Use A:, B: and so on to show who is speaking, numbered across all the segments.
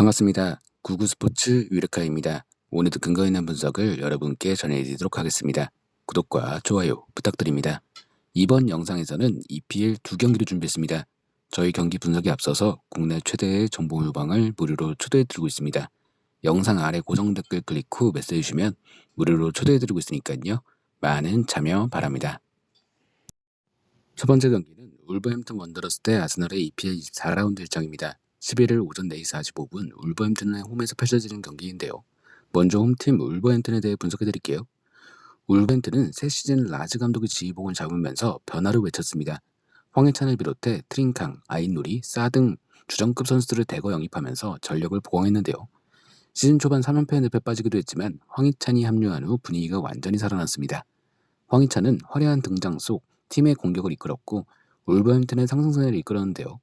A: 반갑습니다. 구구스포츠 유레카입니다. 오늘도 근거 있는 분석을 여러분께 전해드리도록 하겠습니다. 구독과 좋아요 부탁드립니다. 이번 영상에서는 EPL 두 경기를 준비했습니다. 저희 경기 분석에 앞서서 국내 최대의 정보 요방을 무료로 초대해드리고 있습니다. 영상 아래 고정 댓글 클릭 후 메시지 주시면 무료로 초대해드리고 있으니까요. 많은 참여 바랍니다. 첫 번째 경기는 울버햄튼 원더러스 대 아스널의 EPL 24라운드 일정입니다. 11일 오전 4시 45분 울버햄튼의 홈에서 펼쳐지는 경기인데요. 먼저 홈팀 울버햄튼에 대해 분석해드릴게요. 울버햄튼은 새 시즌 라즈 감독의 지휘봉을 잡으면서 변화를 외쳤습니다. 황희찬을 비롯해 트링캉, 아인누리, 싸 등 주전급 선수들을 대거 영입하면서 전력을 보강했는데요. 시즌 초반 3연패의 늪에 빠지기도 했지만 황희찬이 합류한 후 분위기가 완전히 살아났습니다. 황희찬은 화려한 등장 속 팀의 공격을 이끌었고 울버햄튼의 상승세를 이끌었는데요.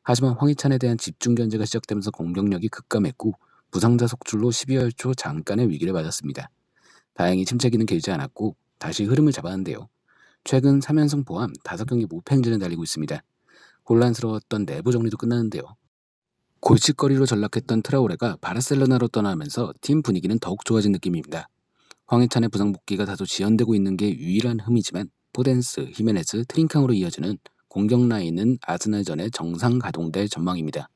A: 하지만 황희찬에 대한 집중 견제가 시작되면서 공격력이 급감했고 부상자 속출로 12월 초 잠깐의 위기를 맞았습니다. 다행히 침체기는 길지 않았고 다시 흐름을 잡았는데요. 최근 3연승 포함 5경기 무패 행진을 달리고 있습니다. 혼란스러웠던 내부 정리도 끝났는데요. 골칫거리로 전락했던 트라오레가 바르셀로나로 떠나면서 팀 분위기는 더욱 좋아진 느낌입니다. 황희찬의 부상 복귀가 다소 지연되고 있는 게 유일한 흠이지만 포덴스, 히메네즈, 트링캉으로 이어지는 공격 라인은 아스날전에 정상 가동될 전망입니다.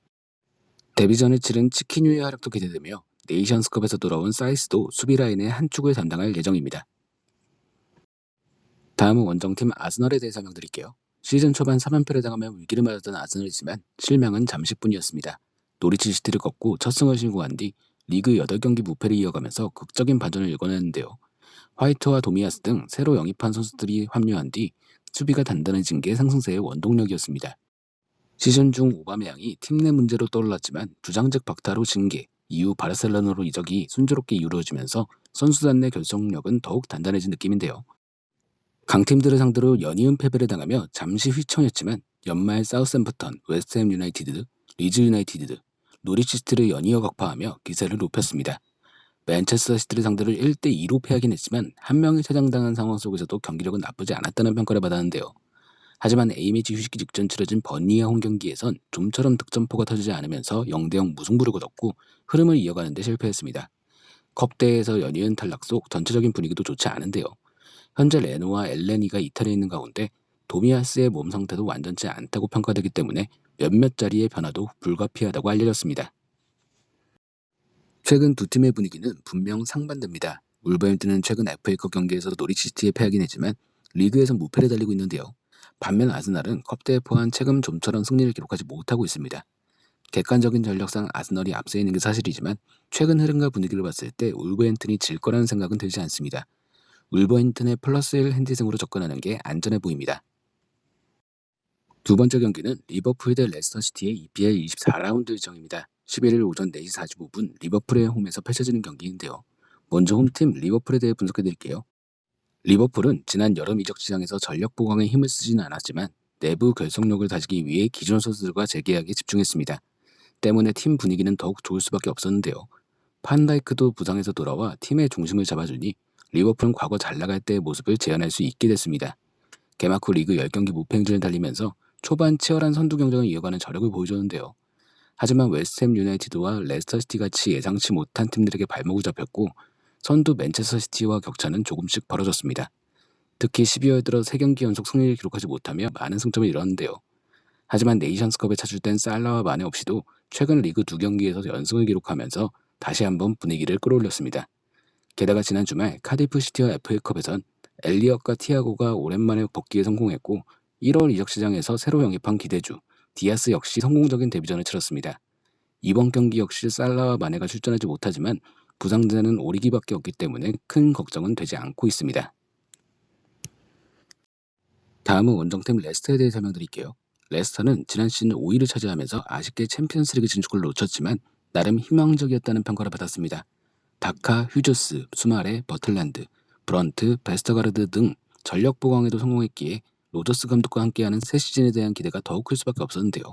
A: 데뷔전을 치른 치키뉴의 활약도 기대되며 네이션스컵에서 돌아온 사이스도 수비 라인의 한 축을 담당할 예정입니다. 다음은 원정팀 아스널에 대해 설명드릴게요. 시즌 초반 3연패를 당하며 위기를 맞았던 아스널이지만 실명은 잠시뿐이었습니다. 노리치 시티를 꺾고 첫 승을 신고한 뒤 리그 8경기 무패를 이어가면서 극적인 반전을 이뤄냈는데요. 화이트와 도미아스 등 새로 영입한 선수들이 합류한 뒤 수비가 단단해진 게 상승세의 원동력이었습니다. 시즌 중 오바메양이 팀 내 문제로 떠올랐지만 주장직 박탈 후 징계, 이후 바르셀로나로 이적이 순조롭게 이루어지면서 선수단 내 결속력은 더욱 단단해진 느낌인데요. 강팀들을 상대로 연이은 패배를 당하며 잠시 휘청했지만 연말 사우샘프턴, 웨스트햄 유나이티드, 리즈 유나이티드, 노리치 시티를 연이어 격파하며 기세를 높였습니다. 맨체스터 시티를 상대로 1대2로 패하긴 했지만 한 명이 퇴장당한 상황 속에서도 경기력은 나쁘지 않았다는 평가를 받았는데요. 하지만 A매치 휴식기 직전 치러진 버니아 홈경기에선 좀처럼 득점포가 터지지 않으면서 0대0 무승부를 거뒀고 흐름을 이어가는 데 실패했습니다. 컵대회에서 연이은 탈락 속 전체적인 분위기도 좋지 않은데요. 현재 레노와 엘레니가 이탈해 있는 가운데 도미아스의 몸 상태도 완전치 않다고 평가되기 때문에 몇몇 자리의 변화도 불가피하다고 알려졌습니다. 최근 두 팀의 분위기는 분명 상반됩니다. 울버햄튼은 최근 FA컵 경기에서 노리치시티에 패하긴 했지만 리그에서 무패를 달리고 있는데요. 반면 아스날은 컵대회 포함 최근 좀처럼 승리를 기록하지 못하고 있습니다. 객관적인 전력상 아스널이 앞서 있는 게 사실이지만 최근 흐름과 분위기를 봤을 때 울버햄튼이 질 거라는 생각은 들지 않습니다. 울버햄튼의 플러스 1 핸디승으로 접근하는 게 안전해 보입니다. 두 번째 경기는 리버풀 대 레스터시티의 EPL 24라운드 일정입니다. 11일 오전 4시 45분 리버풀의 홈에서 펼쳐지는 경기인데요. 먼저 홈팀 리버풀에 대해 분석해드릴게요. 리버풀은 지난 여름 이적 시장에서 전력 보강에 힘을 쓰지는 않았지만 내부 결속력을 다지기 위해 기존 선수들과 재계약에 집중했습니다. 때문에 팀 분위기는 더욱 좋을 수밖에 없었는데요. 판다이크도 부상에서 돌아와 팀의 중심을 잡아주니 리버풀은 과거 잘 나갈 때의 모습을 재현할 수 있게 됐습니다. 개막 후 리그 10경기 무패 행진을 달리면서 초반 치열한 선두 경쟁을 이어가는 저력을 보여줬는데요. 하지만 웨스트햄 유나이티드와 레스터시티 같이 예상치 못한 팀들에게 발목을 잡혔고 선두 맨체스터 시티와 격차는 조금씩 벌어졌습니다. 특히 12월 들어 3경기 연속 승리를 기록하지 못하며 많은 승점을 잃었는데요. 하지만 네이션스컵에 차출된 살라와 마네 없이도 최근 리그 2경기에서 연승을 기록하면서 다시 한번 분위기를 끌어올렸습니다. 게다가 지난 주말 카디프 시티와 FA컵에선 엘리엇과 티아고가 오랜만에 복귀에 성공했고 1월 이적 시장에서 새로 영입한 기대주 디아스 역시 성공적인 데뷔전을 치렀습니다. 이번 경기 역시 살라와 마네가 출전하지 못하지만 부상자는 오리기밖에 없기 때문에 큰 걱정은 되지 않고 있습니다. 다음은 원정팀 레스터에 대해 설명드릴게요. 레스터는 지난 시즌 5위를 차지하면서 아쉽게 챔피언스리그 진출을 놓쳤지만 나름 희망적이었다는 평가를 받았습니다. 다카, 휴저스, 수마레, 버틀랜드, 브런트, 베스터가르드 등 전력 보강에도 성공했기에 로저스 감독과 함께하는 새 시즌에 대한 기대가 더욱 클 수밖에 없었는데요.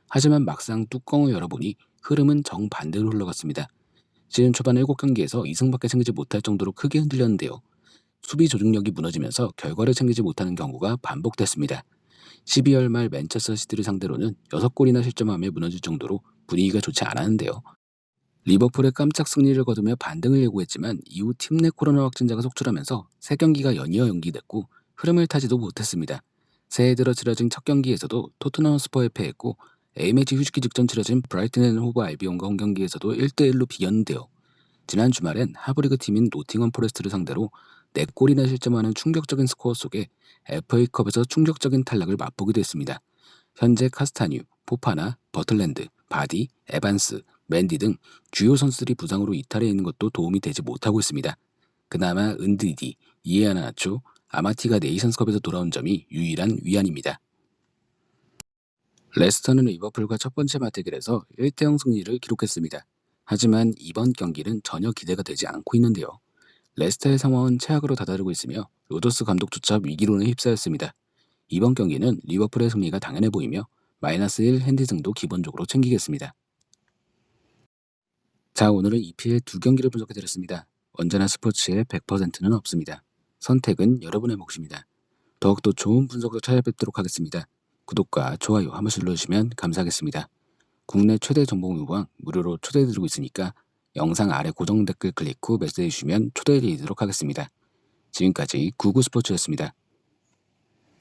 A: 하지만 막상 뚜껑을 열어보니 흐름은 정반대로 흘러갔습니다. 시즌 초반 7경기에서 2승밖에 챙기지 못할 정도로 크게 흔들렸는데요. 수비 조직력이 무너지면서 결과를 챙기지 못하는 경우가 반복됐습니다. 12월 말 맨체스터 시티를 상대로는 6골이나 실점하며 무너질 정도로 분위기가 좋지 않았는데요. 리버풀의 깜짝 승리를 거두며 반등을 예고했지만 이후 팀 내 코로나 확진자가 속출하면서 새 경기가 연이어 연기됐고 흐름을 타지도 못했습니다. 새해 들어 치러진 첫 경기에서도 토트넘 스퍼에 패했고 A매치 휴식기 직전 치러진 브라이튼 앤 호브 알비온과 홈 경기에서도 1대1로 비겼는데요. 지난 주말엔 하브리그 팀인 노팅엄 포레스트를 상대로 4골이나 실점하는 충격적인 스코어 속에 FA컵에서 충격적인 탈락을 맛보기도 했습니다. 현재 카스타뉴, 포파나, 버틀랜드, 바디, 에반스, 맨디 등 주요 선수들이 부상으로 이탈해 있는 것도 도움이 되지 못하고 있습니다. 그나마 은드디, 이에아나초, 아마티가 네이션스컵에서 돌아온 점이 유일한 위안입니다. 레스터는 리버풀과 첫 번째 맞대결에서 1대0 승리를 기록했습니다. 하지만 이번 경기는 전혀 기대가 되지 않고 있는데요. 레스터의 상황은 최악으로 다다르고 있으며 로더스 감독조차 위기론에 휩싸였습니다. 이번 경기는 리버풀의 승리가 당연해 보이며 -1 핸디승도 기본적으로 챙기겠습니다. 자, 오늘은 EPL 두 경기를 분석해드렸습니다. 언제나 스포츠에 100%는 없습니다. 선택은 여러분의 몫입니다. 더욱더 좋은 분석으로 찾아뵙도록 하겠습니다. 구독과 좋아요 한 번씩 눌러주시면 감사하겠습니다. 국내 최대 정보무방 무료로 초대해드리고 있으니까 영상 아래 고정 댓글 클릭 후 메시지 주시면 초대해드리도록 하겠습니다. 지금까지 구구스포츠였습니다.